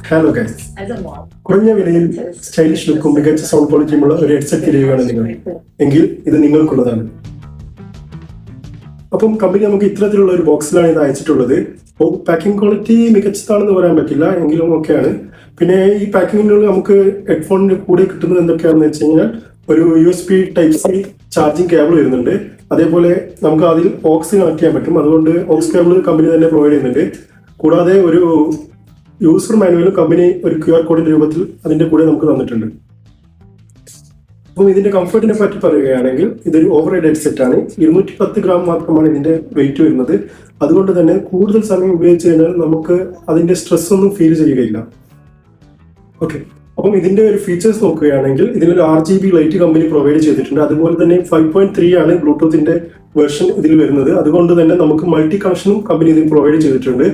Hello guys, കുറഞ്ഞ വിലയിൽ stylish ലുക്കും മികച്ച സൗണ്ട് ക്വാളിറ്റിയുമുള്ള ഒരു ഹെഡ്സെറ്റ് തിരികെയാണ് നിങ്ങൾ എങ്കിൽ ഇത് നിങ്ങൾക്കുള്ളതാണ്. അപ്പം കമ്പനി നമുക്ക് ഇത്തരത്തിലുള്ള ഒരു ബോക്സിലാണ് ഇത് അയച്ചിട്ടുള്ളത്. അപ്പോൾ പാക്കിംഗ് ക്വാളിറ്റി മികച്ചതാണെന്ന് പറയാൻ പറ്റില്ല, എങ്കിലും ഒക്കെയാണ്. പിന്നെ ഈ പാക്കിങ്ങിനുള്ളിൽ നമുക്ക് ഹെഡ്ഫോണിന്റെ കൂടെ കിട്ടുന്നത് എന്തൊക്കെയാണെന്ന് വെച്ച് കഴിഞ്ഞാൽ ഒരു USB Type-C ചാർജിങ് കേബിൾ വരുന്നുണ്ട്. അതേപോലെ നമുക്ക് അതിൽ ഓക്സ് കണക്ട് ചെയ്യാൻ പറ്റും. അതുകൊണ്ട് ഓക്സ് കേബിൾ കമ്പനി തന്നെ പ്രൊവൈഡ് ചെയ്യുന്നുണ്ട്. കൂടാതെ ഒരു യൂസർ മാനുവലും കമ്പനി ഒരു QR കോഡിന്റെ രൂപത്തിൽ അതിന്റെ കൂടെ നമുക്ക് തന്നിട്ടുണ്ട്. അപ്പം ഇതിന്റെ കംഫർട്ടിനെ പറ്റി പറയുകയാണെങ്കിൽ ഇതൊരു ഓവർ ഹെഡ് ഹെഡ്സെറ്റ് ആണ്. 210 ഗ്രാം മാത്രമാണ് ഇതിന്റെ വെയിറ്റ് വരുന്നത്. അതുകൊണ്ട് തന്നെ കൂടുതൽ സമയം ഉപയോഗിച്ച് കഴിഞ്ഞാൽ നമുക്ക് അതിന്റെ സ്ട്രെസ് ഒന്നും ഫീൽ ചെയ്യുകയില്ല. ഓക്കെ, അപ്പം ഇതിന്റെ ഒരു ഫീച്ചേഴ്സ് നോക്കുകയാണെങ്കിൽ ഇതിലൊരു RGB ലൈറ്റ് കമ്പനി പ്രൊവൈഡ് ചെയ്തിട്ടുണ്ട്. അതുപോലെ തന്നെ 5.3 ആണ് ബ്ലൂടൂത്തിന്റെ വെർഷൻ ഇതിൽ വരുന്നത്. അതുകൊണ്ട് തന്നെ നമുക്ക് മൾട്ടി കണക്ഷനും കമ്പനി ഇതിൽ പ്രൊവൈഡ് ചെയ്തിട്ടുണ്ട്.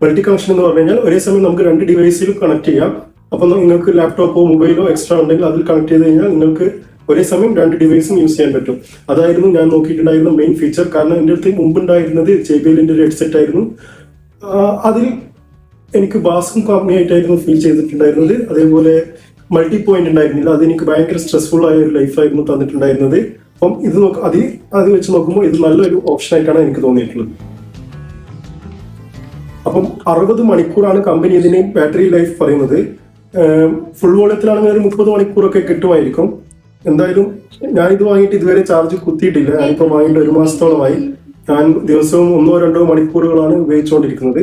മൾട്ടി കണക്ഷൻ എന്ന് പറഞ്ഞു കഴിഞ്ഞാൽ ഒരേ സമയം നമുക്ക് 2 ഡിവൈസിലും കണക്ട് ചെയ്യാം. അപ്പം നിങ്ങൾക്ക് ലാപ്ടോപ്പോ മൊബൈലോ എക്സ്ട്രാ ഉണ്ടെങ്കിൽ അതിൽ കണക്ട് ചെയ്ത് കഴിഞ്ഞാൽ നിങ്ങൾക്ക് ഒരേ സമയം 2 ഡിവൈസും യൂസ് ചെയ്യാൻ പറ്റും. അതായിരുന്നു ഞാൻ നോക്കിയിട്ടുണ്ടായിരുന്ന മെയിൻ ഫീച്ചർ. കാരണം എൻ്റെ അടുത്ത് മുമ്പുണ്ടായിരുന്നത് JBLന്റെ ഒരു ഹെഡ്സെറ്റ് ആയിരുന്നു. അതിൽ എനിക്ക് ബാസും കമ്മിയായിട്ടായിരുന്നു ഫീൽ ചെയ്തിട്ടുണ്ടായിരുന്നത്. അതേപോലെ മൾട്ടി പോയിന്റ് ഉണ്ടായിരുന്നില്ല. അതെനിക്ക് ഭയങ്കര സ്ട്രെസ്ഫുൾ ആയ ഒരു ലൈഫായിരുന്നു തന്നിട്ടുണ്ടായിരുന്നത്. അപ്പം ഇത് അത് വെച്ച് നോക്കുമ്പോൾ ഇത് നല്ലൊരു ഓപ്ഷൻ ആയിട്ടാണ് എനിക്ക് തോന്നിയിട്ടുള്ളത്. അപ്പം 60 മണിക്കൂറാണ് കമ്പനി ഇതിന് ബാറ്ററി ലൈഫ് പറയുന്നത്. ഫുൾ വോളിയത്തിലാണെങ്കിൽ ഒരു 30 മണിക്കൂറൊക്കെ കിട്ടുമായിരിക്കും. എന്തായാലും ഞാൻ ഇത് വാങ്ങിയിട്ട് ഇതുവരെ ചാർജ് കുത്തിയിട്ടില്ല. ഞാനിപ്പോൾ വാങ്ങിയിട്ട് 1 മാസത്തോളമായി. ഞാൻ ദിവസവും 1-2 മണിക്കൂറുകളാണ് ഉപയോഗിച്ചുകൊണ്ടിരിക്കുന്നത്.